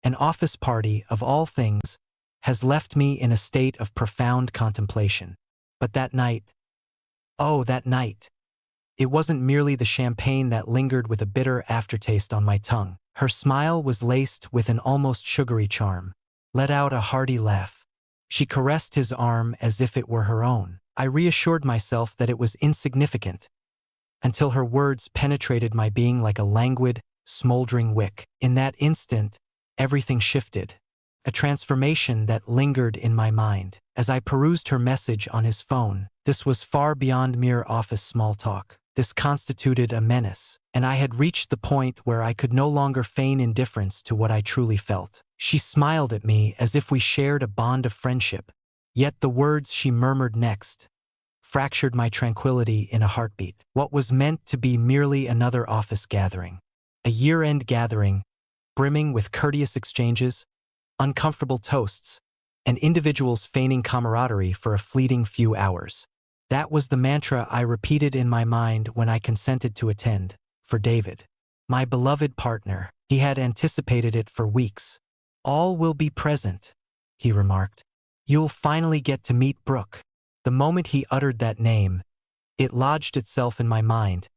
An office party, of all things, has left me in a state of profound contemplation. But that night, oh, that night! It wasn't merely the champagne that lingered with a bitter aftertaste on my tongue. Her smile was laced with an almost sugary charm. Let out a hearty laugh. She caressed his arm as if it were her own. I reassured myself that it was insignificant, until her words penetrated my being like a languid, smoldering wick. In that instant, everything shifted. A transformation that lingered in my mind. As I perused her message on his phone, this was far beyond mere office small talk. This constituted a menace, and I had reached the point where I could no longer feign indifference to what I truly felt. She smiled at me as if we shared a bond of friendship, yet the words she murmured next fractured my tranquility in a heartbeat. What was meant to be merely another office gathering, a year-end gathering, brimming with courteous exchanges, uncomfortable toasts, and individuals feigning camaraderie for a fleeting few hours. That was the mantra I repeated in my mind when I consented to attend, for David, my beloved partner. He had anticipated it for weeks. All will be present, he remarked. You'll finally get to meet Brooke. The moment he uttered that name, it lodged itself in my mind,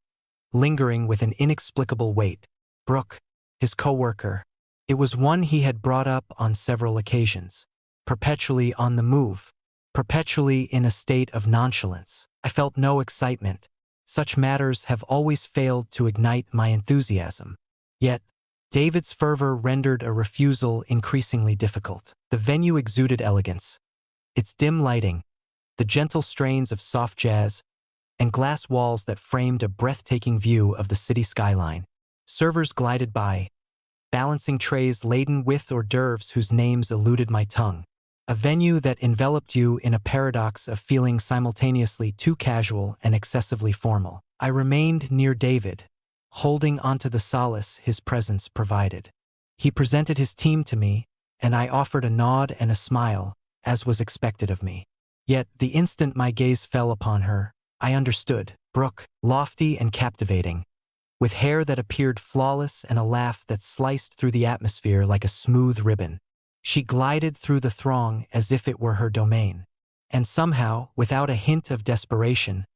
lingering with an inexplicable weight. Brooke, his coworker. It was one he had brought up on several occasions. Perpetually on the move, perpetually in a state of nonchalance. I felt no excitement. Such matters have always failed to ignite my enthusiasm. Yet, David's fervor rendered a refusal increasingly difficult. The venue exuded elegance. Its dim lighting, the gentle strains of soft jazz, and glass walls that framed a breathtaking view of the city skyline. Servers glided by, balancing trays laden with hors d'oeuvres whose names eluded my tongue. A venue that enveloped you in a paradox of feeling simultaneously too casual and excessively formal. I remained near David, holding onto the solace his presence provided. He presented his team to me, and I offered a nod and a smile, as was expected of me. Yet, the instant my gaze fell upon her, I understood. Brooke, lofty and captivating, with hair that appeared flawless and a laugh that sliced through the atmosphere like a smooth ribbon. She glided through the throng as if it were her domain. And somehow, without a hint of desperation,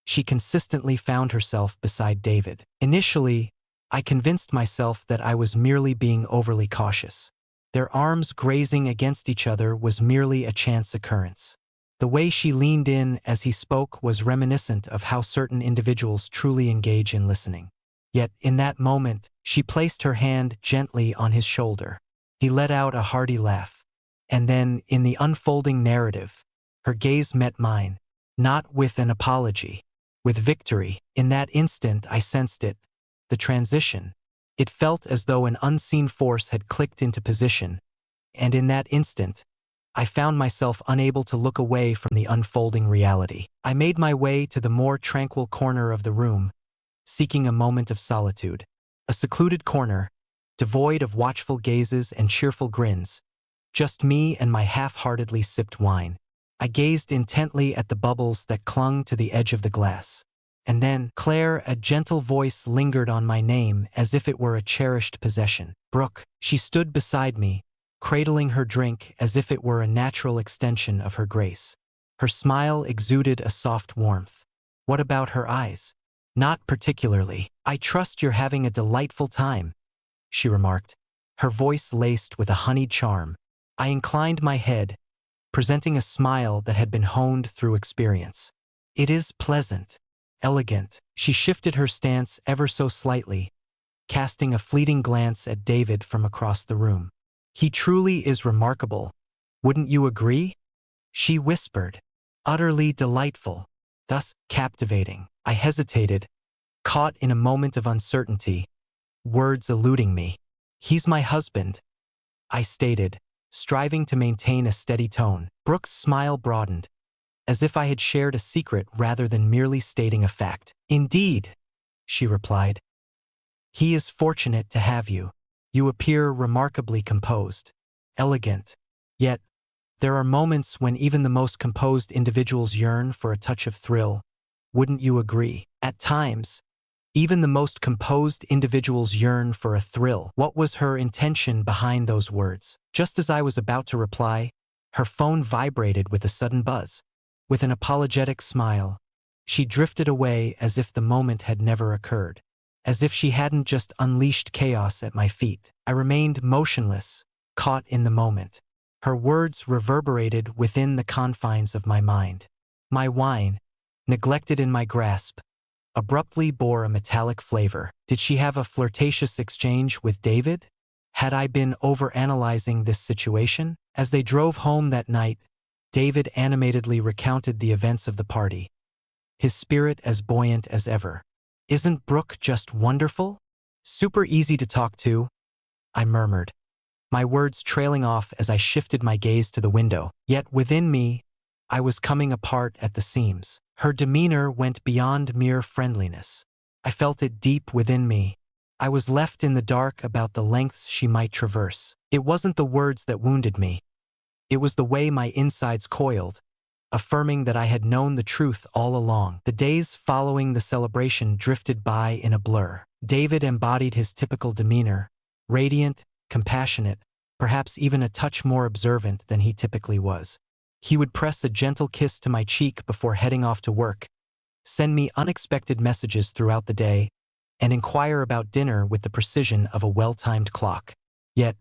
she consistently found herself beside David. Initially, I convinced myself that I was merely being overly cautious. Their arms grazing against each other was merely a chance occurrence. The way she leaned in as he spoke was reminiscent of how certain individuals truly engage in listening. Yet, in that moment, she placed her hand gently on his shoulder. He let out a hearty laugh. And then, in the unfolding narrative, her gaze met mine, not with an apology, with victory. In that instant I sensed it, the transition. It felt as though an unseen force had clicked into position, and in that instant, I found myself unable to look away from the unfolding reality. I made my way to the more tranquil corner of the room, seeking a moment of solitude. A secluded corner, devoid of watchful gazes and cheerful grins, just me and my half-heartedly sipped wine. I gazed intently at the bubbles that clung to the edge of the glass. And then, Claire, a gentle voice lingered on my name as if it were a cherished possession. Brooke, she stood beside me, cradling her drink as if it were a natural extension of her grace. Her smile exuded a soft warmth. What about her eyes? Not particularly. I trust you're having a delightful time, she remarked, her voice laced with a honeyed charm. I inclined my head, presenting a smile that had been honed through experience. It is pleasant, elegant. She shifted her stance ever so slightly, casting a fleeting glance at David from across the room. He truly is remarkable, wouldn't you agree? She whispered. Utterly delightful, thus captivating. I hesitated, caught in a moment of uncertainty, words eluding me. He's my husband, I stated, striving to maintain a steady tone. Brooke's smile broadened, as if I had shared a secret rather than merely stating a fact. Indeed, she replied. He is fortunate to have you. You appear remarkably composed, elegant, yet there are moments when even the most composed individuals yearn for a touch of thrill. Wouldn't you agree? At times, Even the most composed individuals yearn for a thrill. What was her intention behind those words? Just as I was about to reply, her phone vibrated with a sudden buzz. With an apologetic smile, she drifted away as if the moment had never occurred. As if she hadn't just unleashed chaos at my feet. I remained motionless, caught in the moment. Her words reverberated within the confines of my mind. My wine, neglected in my grasp, abruptly bore a metallic flavor. Did she have a flirtatious exchange with David? Had I been overanalyzing this situation? As they drove home that night, David animatedly recounted the events of the party, his spirit as buoyant as ever. "Isn't Brooke just wonderful? Super easy to talk to," I murmured, my words trailing off as I shifted my gaze to the window. Yet within me, I was coming apart at the seams. Her demeanor went beyond mere friendliness. I felt it deep within me. I was left in the dark about the lengths she might traverse. It wasn't the words that wounded me. It was the way my insides coiled, affirming that I had known the truth all along. The days following the celebration drifted by in a blur. David embodied his typical demeanor, radiant, compassionate, perhaps even a touch more observant than he typically was. He would press a gentle kiss to my cheek before heading off to work, send me unexpected messages throughout the day, and inquire about dinner with the precision of a well-timed clock. Yet,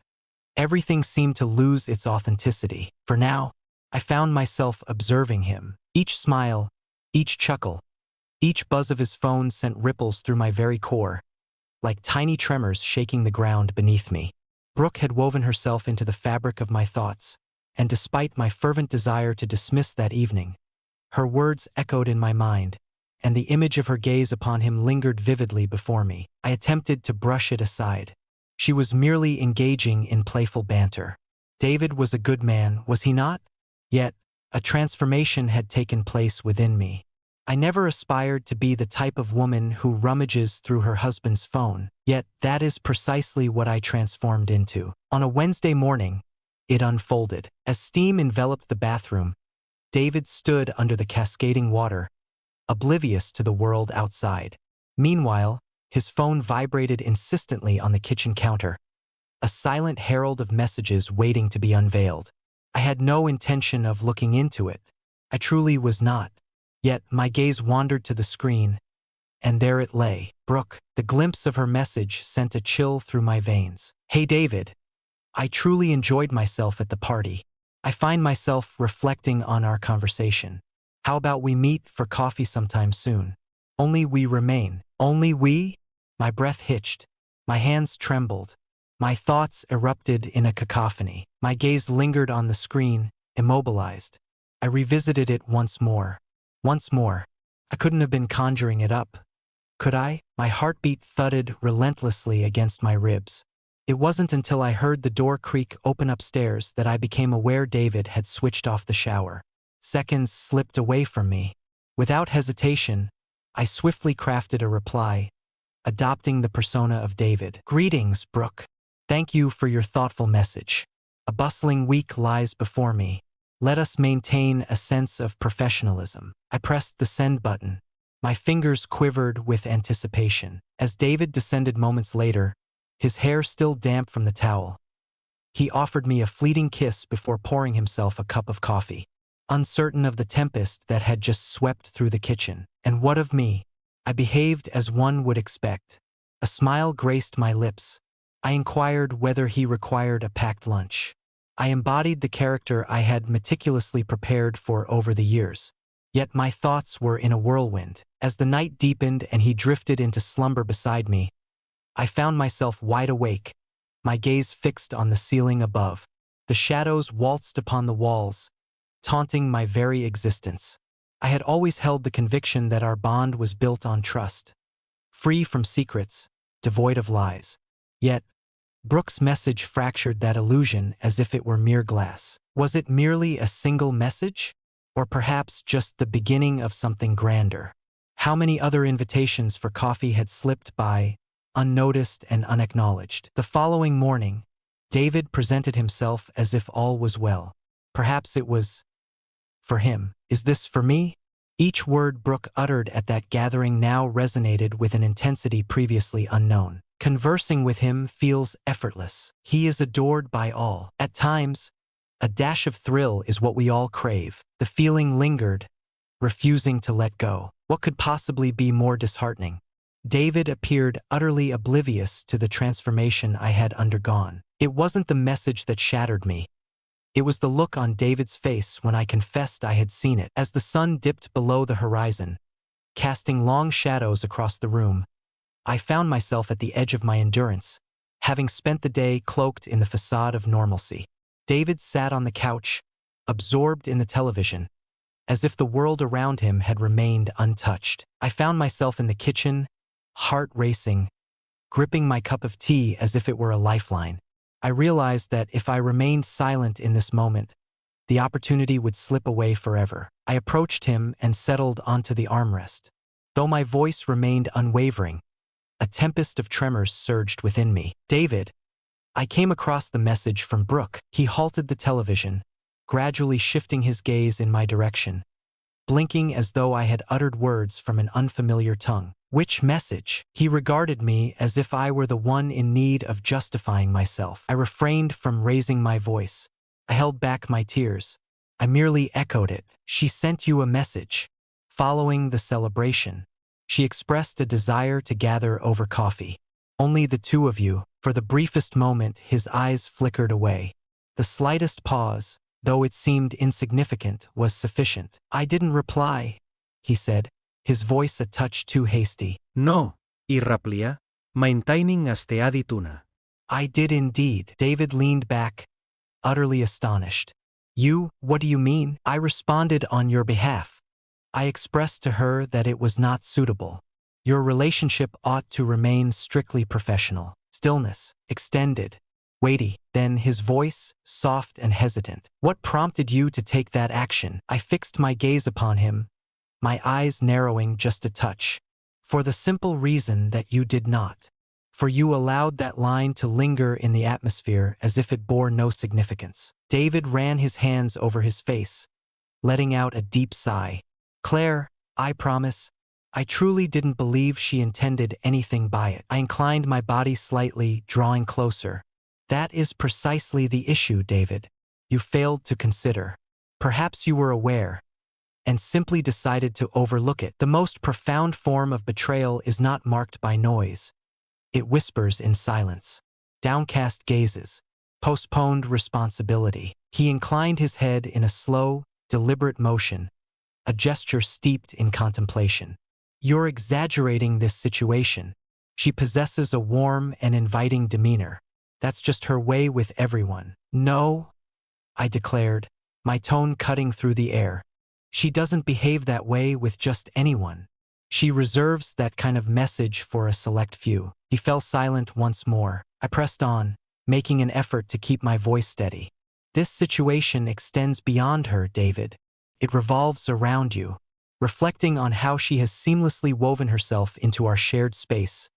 everything seemed to lose its authenticity. For now, I found myself observing him. Each smile, each chuckle, each buzz of his phone sent ripples through my very core, like tiny tremors shaking the ground beneath me. Brooke had woven herself into the fabric of my thoughts, and despite my fervent desire to dismiss that evening, her words echoed in my mind, and the image of her gaze upon him lingered vividly before me. I attempted to brush it aside. She was merely engaging in playful banter. David was a good man, was he not? Yet, a transformation had taken place within me. I never aspired to be the type of woman who rummages through her husband's phone, yet that is precisely what I transformed into. On a Wednesday morning, it unfolded. As steam enveloped the bathroom, David stood under the cascading water, oblivious to the world outside. Meanwhile, his phone vibrated insistently on the kitchen counter, a silent herald of messages waiting to be unveiled. I had no intention of looking into it. I truly was not. Yet my gaze wandered to the screen, and there it lay. Brooke. The glimpse of her message sent a chill through my veins. "Hey David, I truly enjoyed myself at the party. I find myself reflecting on our conversation. How about we meet for coffee sometime soon? Only we remain." Only we? My breath hitched. My hands trembled. My thoughts erupted in a cacophony. My gaze lingered on the screen, immobilized. I revisited it once more. Once more. I couldn't have been conjuring it up. Could I? My heartbeat thudded relentlessly against my ribs. It wasn't until I heard the door creak open upstairs that I became aware David had switched off the shower. Seconds slipped away from me. Without hesitation, I swiftly crafted a reply, adopting the persona of David. "Greetings, Brooke. Thank you for your thoughtful message. A bustling week lies before me. Let us maintain a sense of professionalism." I pressed the send button. My fingers quivered with anticipation. As David descended moments later, his hair still damp from the towel, he offered me a fleeting kiss before pouring himself a cup of coffee. Uncertain of the tempest that had just swept through the kitchen. And what of me? I behaved as one would expect. A smile graced my lips. I inquired whether he required a packed lunch. I embodied the character I had meticulously prepared for over the years. Yet my thoughts were in a whirlwind. As the night deepened and he drifted into slumber beside me, I found myself wide awake, my gaze fixed on the ceiling above. The shadows waltzed upon the walls, taunting my very existence. I had always held the conviction that our bond was built on trust, free from secrets, devoid of lies. Yet, Brooke's message fractured that illusion as if it were mere glass. Was it merely a single message? Or perhaps just the beginning of something grander? How many other invitations for coffee had slipped by, unnoticed and unacknowledged? The following morning, David presented himself as if all was well. Perhaps it was for him. "Is this for me?" Each word Brooke uttered at that gathering now resonated with an intensity previously unknown. Conversing with him feels effortless. He is adored by all. At times, a dash of thrill is what we all crave. The feeling lingered, refusing to let go. What could possibly be more disheartening? David appeared utterly oblivious to the transformation I had undergone. It wasn't the message that shattered me. It was the look on David's face when I confessed I had seen it. As the sun dipped below the horizon, casting long shadows across the room, I found myself at the edge of my endurance, having spent the day cloaked in the facade of normalcy. David sat on the couch, absorbed in the television, as if the world around him had remained untouched. I found myself in the kitchen, heart racing, gripping my cup of tea as if it were a lifeline. I realized that if I remained silent in this moment, the opportunity would slip away forever. I approached him and settled onto the armrest. Though my voice remained unwavering, a tempest of tremors surged within me. David, I came across the message from Brooke. He halted the television, gradually shifting his gaze in my direction, blinking as though I had uttered words from an unfamiliar tongue. Which message? He regarded me as if I were the one in need of justifying myself. I refrained from raising my voice. I held back my tears. I merely echoed it. She sent you a message. Following the celebration, she expressed a desire to gather over coffee. Only the two of you. For the briefest moment, his eyes flickered away. The slightest pause, though it seemed insignificant, was sufficient. I didn't reply, he said, his voice a touch too hasty. No, i replia, maintaining este adituna. I did indeed. David leaned back, utterly astonished. You, what do you mean? I responded on your behalf. I expressed to her that it was not suitable. Your relationship ought to remain strictly professional. Stillness, extended, weighty, then his voice, soft and hesitant. What prompted you to take that action? I fixed my gaze upon him, my eyes narrowing just a touch. For the simple reason that you did not. For you allowed that line to linger in the atmosphere as if it bore no significance. David ran his hands over his face, letting out a deep sigh. Claire, I promise, I truly didn't believe she intended anything by it. I inclined my body slightly, drawing closer. That is precisely the issue, David. You failed to consider. Perhaps you were aware, and simply decided to overlook it. The most profound form of betrayal is not marked by noise. It whispers in silence. Downcast gazes. Postponed responsibility. He inclined his head in a slow, deliberate motion, a gesture steeped in contemplation. You're exaggerating this situation. She possesses a warm and inviting demeanor. That's just her way with everyone. No, I declared, my tone cutting through the air. She doesn't behave that way with just anyone. She reserves that kind of message for a select few. He fell silent once more. I pressed on, making an effort to keep my voice steady. This situation extends beyond her, David. It revolves around you, reflecting on how she has seamlessly woven herself into our shared space,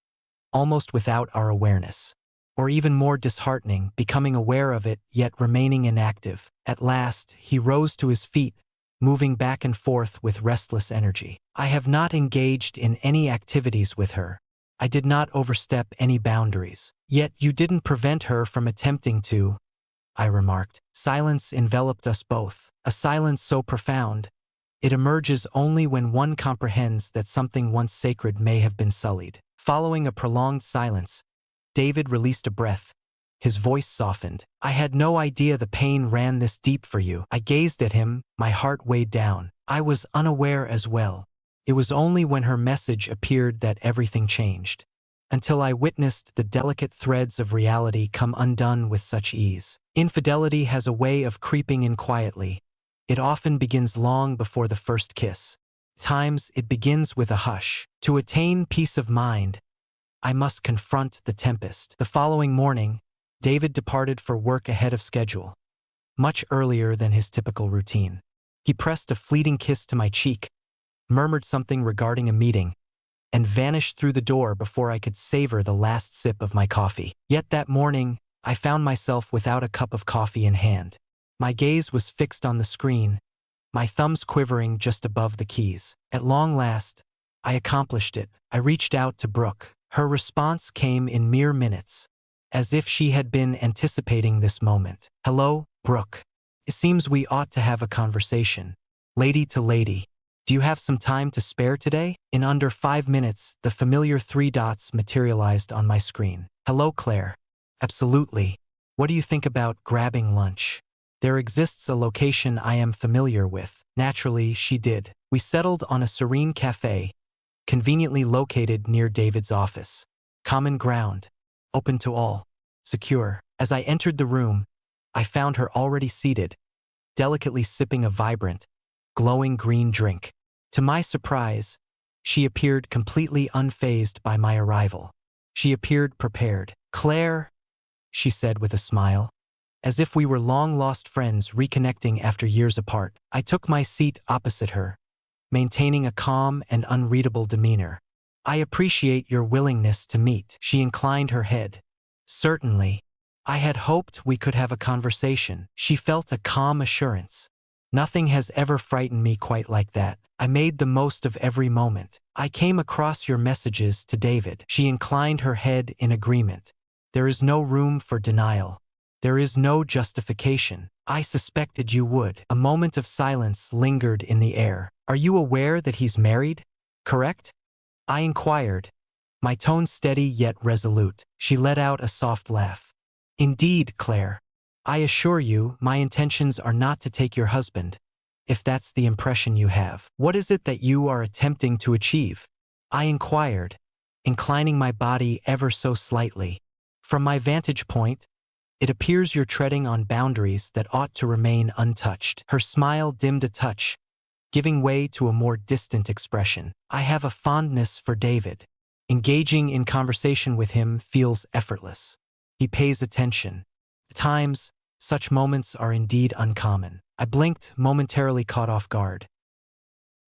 almost without our awareness. Or even more disheartening, becoming aware of it, yet remaining inactive. At last, he rose to his feet, moving back and forth with restless energy. I have not engaged in any activities with her. I did not overstep any boundaries. Yet you didn't prevent her from attempting to, I remarked. Silence enveloped us both, a silence so profound, it emerges only when one comprehends that something once sacred may have been sullied. Following a prolonged silence, David released a breath. His voice softened. I had no idea the pain ran this deep for you. I gazed at him, my heart weighed down. I was unaware as well. It was only when her message appeared that everything changed. Until I witnessed the delicate threads of reality come undone with such ease. Infidelity has a way of creeping in quietly. It often begins long before the first kiss. Times it begins with a hush. To attain peace of mind, I must confront the tempest. The following morning, David departed for work ahead of schedule, much earlier than his typical routine. He pressed a fleeting kiss to my cheek, murmured something regarding a meeting, and vanished through the door before I could savor the last sip of my coffee. Yet that morning, I found myself without a cup of coffee in hand. My gaze was fixed on the screen, my thumbs quivering just above the keys. At long last, I accomplished it. I reached out to Brooke. Her response came in mere minutes, as if she had been anticipating this moment. "Hello, Brooke. It seems we ought to have a conversation. Lady to lady. Do you have some time to spare today?" In under 5 minutes, the familiar 3 dots materialized on my screen. "Hello, Claire. Absolutely. What do you think about grabbing lunch? There exists a location I am familiar with." Naturally, she did. We settled on a serene cafe, conveniently located near David's office. Common ground, open to all, secure. As I entered the room, I found her already seated, delicately sipping a vibrant, glowing green drink. To my surprise, she appeared completely unfazed by my arrival. She appeared prepared. "Claire," she said with a smile, as if we were long-lost friends reconnecting after years apart. I took my seat opposite her, maintaining a calm and unreadable demeanor. "I appreciate your willingness to meet." She inclined her head. "Certainly. I had hoped we could have a conversation." She felt a calm assurance. "Nothing has ever frightened me quite like that. I made the most of every moment. I came across your messages to David." She inclined her head in agreement. "There is no room for denial. There is no justification. I suspected you would." A moment of silence lingered in the air. "Are you aware that he's married, correct?" I inquired, my tone steady yet resolute. She let out a soft laugh. "Indeed, Claire. I assure you, my intentions are not to take your husband, if that's the impression you have." "What is it that you are attempting to achieve?" I inquired, inclining my body ever so slightly. "From my vantage point, it appears you're treading on boundaries that ought to remain untouched." Her smile dimmed a touch, giving way to a more distant expression. "I have a fondness for David. Engaging in conversation with him feels effortless. He pays attention. At times, such moments are indeed uncommon." I blinked, momentarily caught off guard.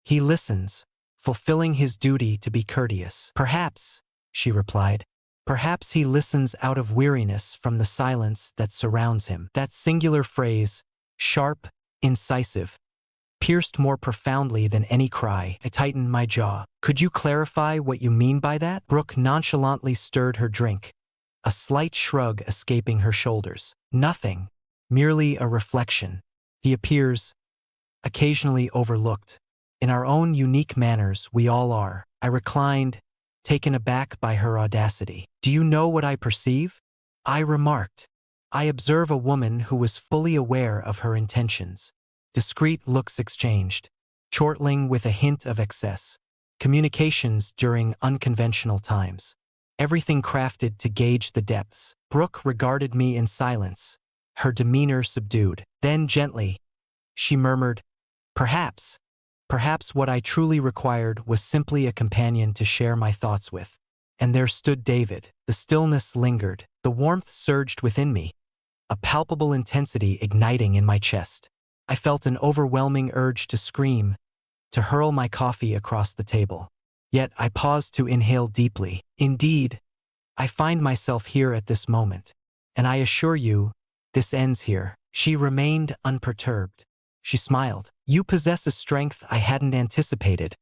"He listens, fulfilling his duty to be courteous." "Perhaps," she replied. "Perhaps he listens out of weariness from the silence that surrounds him." That singular phrase, sharp, incisive, pierced more profoundly than any cry. I tightened my jaw. "Could you clarify what you mean by that?" Brooke nonchalantly stirred her drink, a slight shrug escaping her shoulders. "Nothing. Merely a reflection. He appears occasionally overlooked. In our own unique manners, we all are." I reclined, taken aback by her audacity. "Do you know what I perceive?" I remarked. "I observe a woman who was fully aware of her intentions." Discreet looks exchanged, chortling with a hint of excess. Communications during unconventional times. Everything crafted to gauge the depths. Brooke regarded me in silence, her demeanor subdued. Then gently, she murmured, "Perhaps. Perhaps what I truly required was simply a companion to share my thoughts with." And there stood David. The stillness lingered. The warmth surged within me, a palpable intensity igniting in my chest. I felt an overwhelming urge to scream, to hurl my coffee across the table. Yet I paused to inhale deeply. "Indeed, I find myself here at this moment. And I assure you, this ends here." She remained unperturbed. She smiled. "You possess a strength I hadn't anticipated,"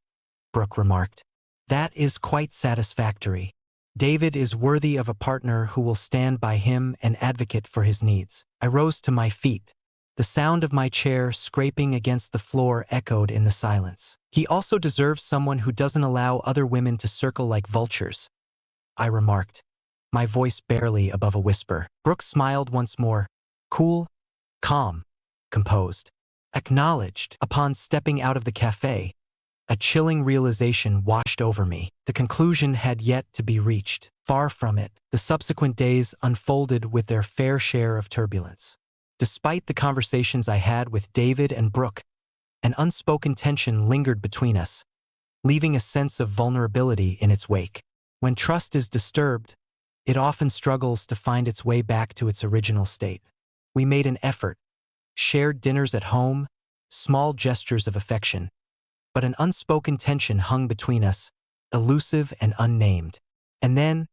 Brooke remarked. "That is quite satisfactory. David is worthy of a partner who will stand by him and advocate for his needs." I rose to my feet. The sound of my chair scraping against the floor echoed in the silence. "He also deserves someone who doesn't allow other women to circle like vultures," I remarked, my voice barely above a whisper. Brooke smiled once more, cool, calm, composed. "Acknowledged." Upon stepping out of the cafe, a chilling realization washed over me. The conclusion had yet to be reached. Far from it. The subsequent days unfolded with their fair share of turbulence. Despite the conversations I had with David and Brooke, an unspoken tension lingered between us, leaving a sense of vulnerability in its wake. When trust is disturbed, it often struggles to find its way back to its original state. We made an effort, shared dinners at home, small gestures of affection, but an unspoken tension hung between us, elusive and unnamed. And then,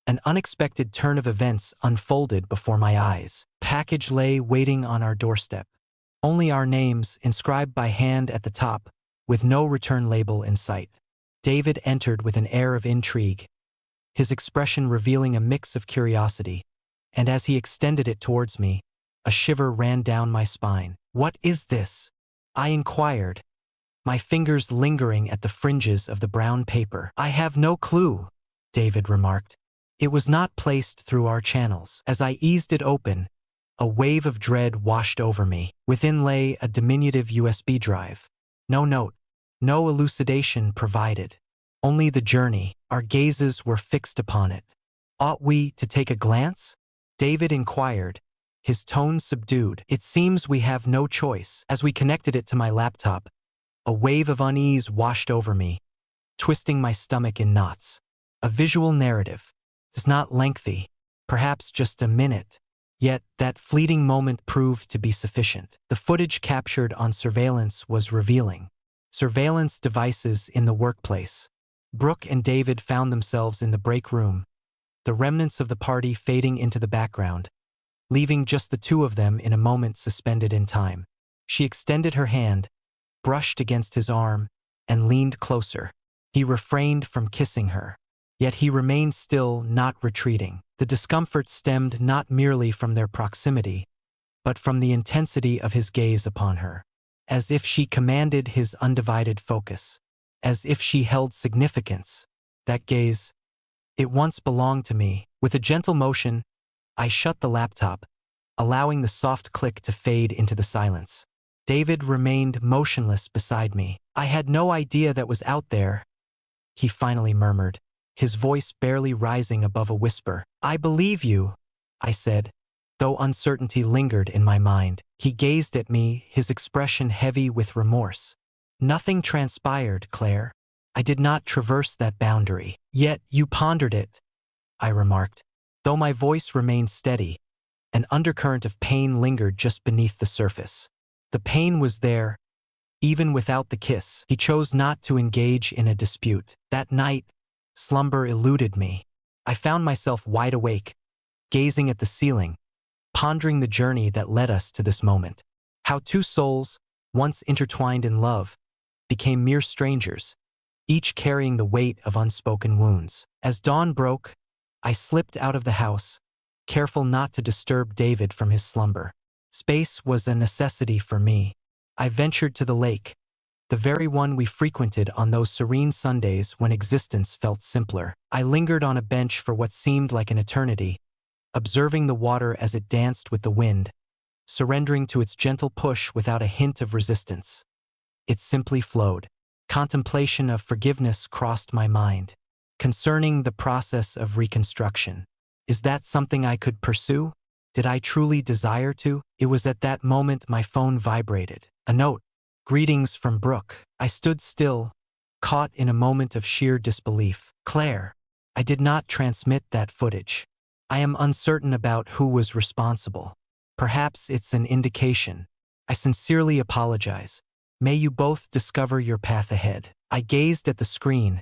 an unexpected turn of events unfolded before my eyes. Package lay waiting on our doorstep. Only our names inscribed by hand at the top, with no return label in sight. David entered with an air of intrigue, his expression revealing a mix of curiosity, and as he extended it towards me, a shiver ran down my spine. "What is this?" I inquired, my fingers lingering at the fringes of the brown paper. "I have no clue," David remarked. "It was not placed through our channels." As I eased it open, a wave of dread washed over me. Within lay a diminutive USB drive. No note, no elucidation provided. Only the journey. Our gazes were fixed upon it. "Ought we to take a glance?" David inquired, his tone subdued. "It seems we have no choice." As we connected it to my laptop, a wave of unease washed over me, twisting my stomach in knots. A visual narrative. It's not lengthy, perhaps just a minute. Yet that fleeting moment proved to be sufficient. The footage captured on surveillance was revealing. Surveillance devices in the workplace. Brooke and David found themselves in the break room, the remnants of the party fading into the background, leaving just the two of them in a moment suspended in time. She extended her hand, brushed against his arm, and leaned closer. He refrained from kissing her. Yet he remained still, not retreating. The discomfort stemmed not merely from their proximity, but from the intensity of his gaze upon her, as if she commanded his undivided focus, as if she held significance. That gaze, it once belonged to me. With a gentle motion, I shut the laptop, allowing the soft click to fade into the silence. David remained motionless beside me. "I had no idea that was out there," he finally murmured, his voice barely rising above a whisper. "I believe you," I said, though uncertainty lingered in my mind. He gazed at me, his expression heavy with remorse. "Nothing transpired, Claire. I did not traverse that boundary." "Yet you pondered it," I remarked. Though my voice remained steady, an undercurrent of pain lingered just beneath the surface. The pain was there, even without the kiss. He chose not to engage in a dispute. That night, slumber eluded me. I found myself wide awake, gazing at the ceiling, pondering the journey that led us to this moment. How two souls, once intertwined in love, became mere strangers, each carrying the weight of unspoken wounds. As dawn broke, I slipped out of the house, careful not to disturb David from his slumber. Space was a necessity for me. I ventured to the lake, the very one we frequented on those serene Sundays when existence felt simpler. I lingered on a bench for what seemed like an eternity, observing the water as it danced with the wind, surrendering to its gentle push without a hint of resistance. It simply flowed. Contemplation of forgiveness crossed my mind, concerning the process of reconstruction. Is that something I could pursue? Did I truly desire to? It was at that moment my phone vibrated. A note. "Greetings from Brooke." I stood still, caught in a moment of sheer disbelief. "Claire, I did not transmit that footage. I am uncertain about who was responsible. Perhaps it's an indication. I sincerely apologize. May you both discover your path ahead." I gazed at the screen,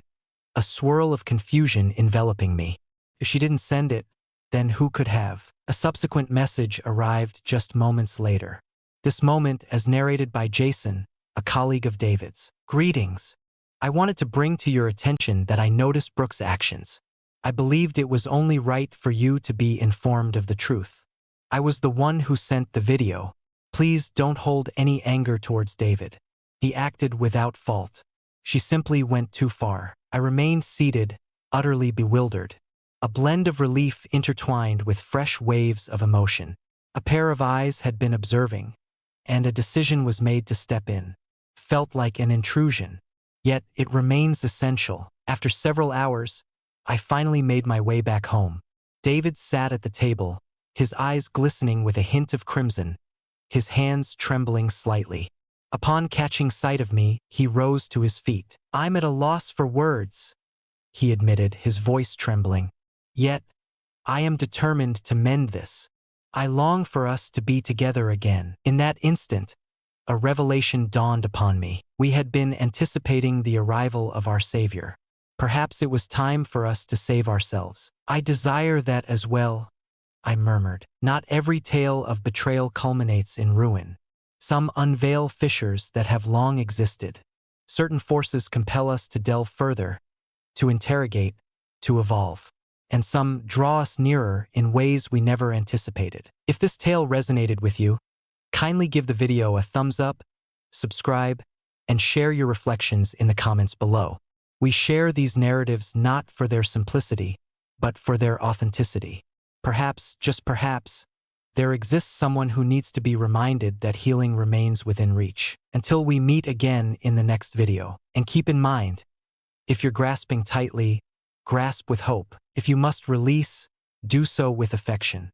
a swirl of confusion enveloping me. If she didn't send it, then who could have? A subsequent message arrived just moments later. This moment as narrated by Jason, a colleague of David's. "Greetings. I wanted to bring to your attention that I noticed Brooke's actions. I believed it was only right for you to be informed of the truth. I was the one who sent the video. Please don't hold any anger towards David. He acted without fault. She simply went too far." I remained seated, utterly bewildered. A blend of relief intertwined with fresh waves of emotion. A pair of eyes had been observing, and a decision was made to step in. Felt like an intrusion, yet it remains essential. After several hours, I finally made my way back home. David sat at the table, his eyes glistening with a hint of crimson, his hands trembling slightly. Upon catching sight of me, he rose to his feet. "I'm at a loss for words," he admitted, his voice trembling. "Yet, I am determined to mend this. I long for us to be together again." In that instant, a revelation dawned upon me. We had been anticipating the arrival of our Savior. Perhaps it was time for us to save ourselves. "I desire that as well," I murmured. "Not every tale of betrayal culminates in ruin. Some unveil fissures that have long existed. Certain forces compel us to delve further, to interrogate, to evolve. And some draw us nearer in ways we never anticipated. If this tale resonated with you, kindly give the video a thumbs up, subscribe, and share your reflections in the comments below. We share these narratives not for their simplicity, but for their authenticity. Perhaps, just perhaps, there exists someone who needs to be reminded that healing remains within reach. Until we meet again in the next video. And keep in mind, if you're grasping tightly, grasp with hope. If you must release, do so with affection.